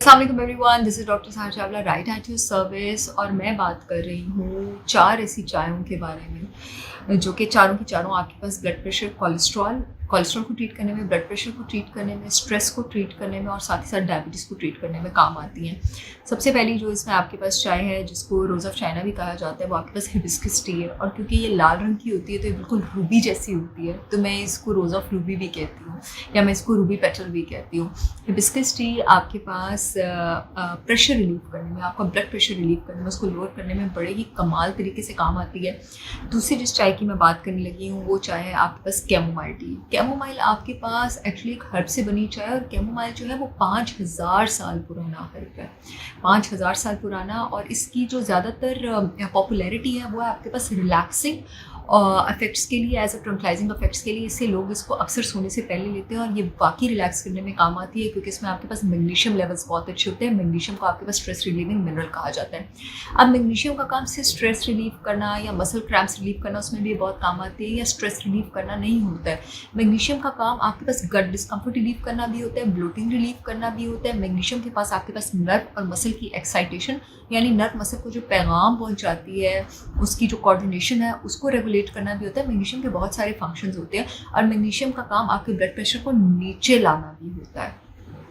अस्सलाम वालेकुम everyone, this is doctor Saha Chawla right at your service. और मैं बात कर रही हूँ 4 ऐसी चायों के बारे में जो कि चारों की चारों आपके पास ब्लड प्रेशर, कोलेस्ट्रॉल को ट्रीट करने में, ब्लड प्रेशर को ट्रीट करने में, स्ट्रेस को ट्रीट करने में और साथ ही साथ डायबिटीज़ को ट्रीट करने में काम आती हैं। सबसे पहली जो इसमें आपके पास चाय है, जिसको रोज़ ऑफ चाइना भी कहा जाता है, वो आपके पास हिबिस्कस टी है। और क्योंकि ये लाल रंग की होती है तो ये बिल्कुल रूबी जैसी होती है, तो मैं इसको रोज़ ऑफ रूबी भी कहती हूँ या मैं इसको रूबी पेटल भी कहती हूँ। हिबिस्कस टी आपके पास प्रेशर रिलीव करने में, आपका ब्लड प्रेशर रिलीव करने में, उसको लोअर करने में बड़े ही कमाल तरीके से काम आती है। दूसरी जिस चाय की मैं बात करने लगी हूँ वो चाय है आपके पास कैमोमाइल टी। कैमोमाइल आपके पास एक्चुअली एक हर्ब से बनी चाय है और कैमोमाइल जो है वो 5000 साल पुराना हर्ब है, 5000 साल पुराना। और इसकी जो ज़्यादातर पॉपुलैरिटी है वो है आपके पास रिलैक्सिंग इफेक्ट्स के लिए, एज अ ट्रंक्लाइजिंग इफेक्ट्स के लिए। इससे लोग इसको अक्सर सोने से पहले लेते हैं और ये बाकी रिलैक्स करने में काम आती है क्योंकि इसमें आपके पास मैग्नीशियम लेवल्स बहुत अच्छे होते हैं। मैग्नीशियम को आपके पास स्ट्रेस रिलीविंग मिनरल कहा जाता है। अब मैग्नीशियम का काम सिर्फ स्ट्रेस रिलीव करना या मसल क्रैम्प्स रिलीव करना, उसमें भी बहुत काम आती है, या स्ट्रेस रिलीव करना नहीं होता है। मैग्नीशियम का काम आपके पास गट डिस्कम्फर्ट रिलीव करना भी होता है, ब्लोटिंग रिलीव करना भी होता है। मैग्नीशियम के पास आपके पास नर्व और मसल की एक्साइटेशन, यानी नर्व मसल को जो पैगाम पहुंचाती है, उसकी जो कोऑर्डिनेशन है, उसको रेगुलेट करना भी होता है। मैग्नीशियम के बहुत सारे फंक्शंस होते हैं और मैग्नीशियम का काम आपके ब्लड प्रेशर को नीचे लाना भी होता है,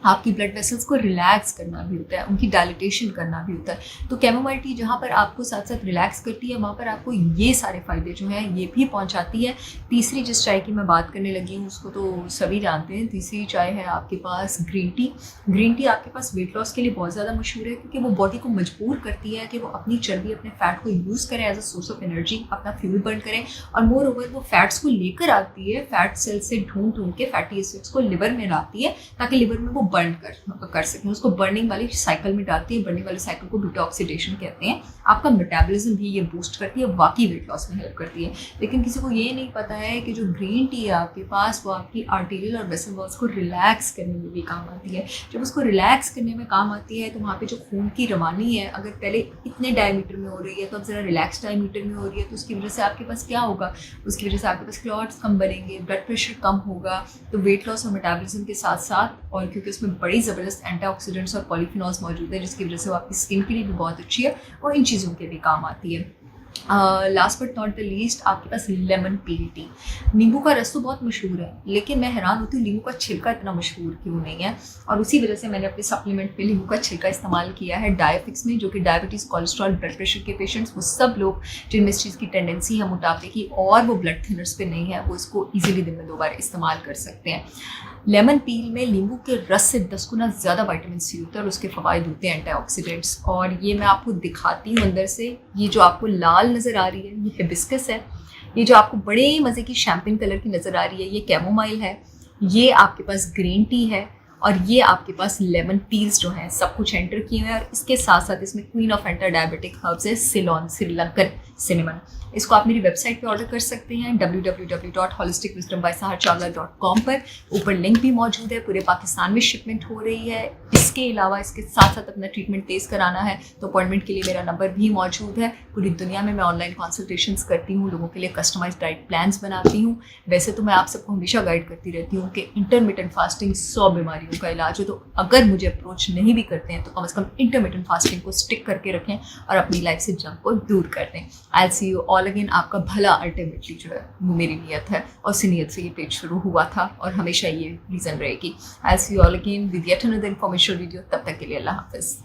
आपकी ब्लड वेसल्स को रिलैक्स करना भी होता है, उनकी डायलिटेशन करना भी होता है। तो कैमोमाइल टी जहाँ पर आपको साथ साथ रिलैक्स करती है, वहाँ पर आपको ये सारे फ़ायदे जो हैं ये भी पहुँचाती है। तीसरी जिस चाय की मैं बात करने लगी हूँ उसको तो सभी जानते हैं। तीसरी चाय है आपके पास ग्रीन टी। ग्रीन टी आपके पास वेट लॉस के लिए बहुत ज़्यादा मशहूर है क्योंकि वो बॉडी को मजबूर करती है कि वो अपनी चर्बी, अपने फैट को यूज़ करें as a source of energy, अपना फ्यूल बर्न करें। और मोर ओवर वो फैट्स को लेकर आती है, फैट सेल से ढूंढ के फैटी एसिड्स को लिवर में लाती है ताकि लिवर में वो बर्न कर सकें, उसको बर्निंग वाली साइकिल में डालती है। बर्निंग वाली साइकिल को बीटा ऑक्सीडेशन कहते हैं। आपका मेटाबॉलिज्म भी ये बूस्ट करती है, वाकई वेट लॉस में हेल्प करती है। लेकिन किसी को ये नहीं पता है कि जो ग्रीन टी है आपके पास वो आपकी आर्टेरियल और वेसल वॉल्स को रिलैक्स करने में भी काम आती है। जब उसको रिलैक्स करने में काम आती है तो वहाँ पे जो खून की रवानी है, अगर पहले इतने डायमीटर में हो रही है तो अब ज़रा रिलैक्स डायमीटर में हो रही है, तो उसकी वजह से आपके पास क्या होगा, उसकी वजह से आपके पास क्लॉट्स कम बनेंगे, ब्लड प्रेशर कम होगा। तो वेट लॉस और मेटाबॉलिज्म के साथ साथ, और क्योंकि उसमें बड़ी ज़बरदस्त एंटीऑक्सीडेंट्स और पॉलीफिनॉल्स मौजूद है जिसकी वजह से वो आपकी स्किन के लिए भी बहुत अच्छी है और इन चीज़ों के भी काम आती है। Last but not the least आपके पास लेमन पील टी। नींबू का रस तो बहुत मशहूर है, लेकिन मैं हैरान होती हूँ नींबू का छिलका इतना मशहूर क्यों नहीं है। और उसी वजह से मैंने अपने सप्लीमेंट में नींबू का छिलका इस्तेमाल किया है डायफिक्स में, जो कि डायबिटीज़, कोलेस्ट्रॉल, ब्लड प्रेशर के पेशेंट्स, वो सब लोग जिनमें इस चीज़ की टेंडेंसी है मोटापे की और वो ब्लड थिनर्स पे नहीं है, वो इसको ईजिली दिन में 2 बार इस्तेमाल कर सकते हैं। लेमन पील में नींबू के रस से 10 गुना ज़्यादा विटामिन सी होता है और उसके फ़वाइद होते हैं एंटीऑक्सीडेंट्स। और ये मैं आपको दिखाती हूँ अंदर से। ये जो आपको लाल नज़र आ रही है ये हिबिस्कस है, ये जो आपको बड़े मज़े की शैम्पेन कलर की नज़र आ रही है ये कैमोमाइल है, ये आपके पास ग्रीन टी है और ये आपके पास लेमन पील्स जो हैं सब कुछ एंटर किए हुए हैं। और इसके साथ साथ इसमें queen of anti diabetic herbs है सिलोन, श्रीलंकन सिनेमन। इसको आप मेरी वेबसाइट पे ऑर्डर कर सकते हैं www.holisticwisdombysaharchavla.com पर। ऊपर लिंक भी मौजूद है। पूरे पाकिस्तान में शिपमेंट हो रही है। इसके अलावा इसके साथ साथ अपना ट्रीटमेंट तेज़ कराना है तो अपॉइंटमेंट के लिए मेरा नंबर भी मौजूद है। पूरी दुनिया में मैं ऑनलाइन कंसल्टेशंस करती हूँ, लोगों के लिए कस्टमाइज्ड डाइट प्लान्स बनाती हूँ। वैसे तो मैं आप सबको हमेशा गाइड करती रहती हूँ कि इंटरमिटेंट फास्टिंग 100 बीमारियों का इलाज है। तो अगर मुझे अप्रोच नहीं भी करते हैं तो कम से कम इंटरमिटेंट फास्टिंग को स्टिक करके रखें और अपनी लाइफ से जंक को दूर कर दें। आई सी यू ऑल अगेन। आपका भला अल्टीमेटली जो है वो मेरी नीयत है और उसी नीयत से ये पेज शुरू हुआ था और हमेशा ये रीज़न रहेगी। I see you all again with yet another information video. तब तक के लिए अल्लाह हाफिज़।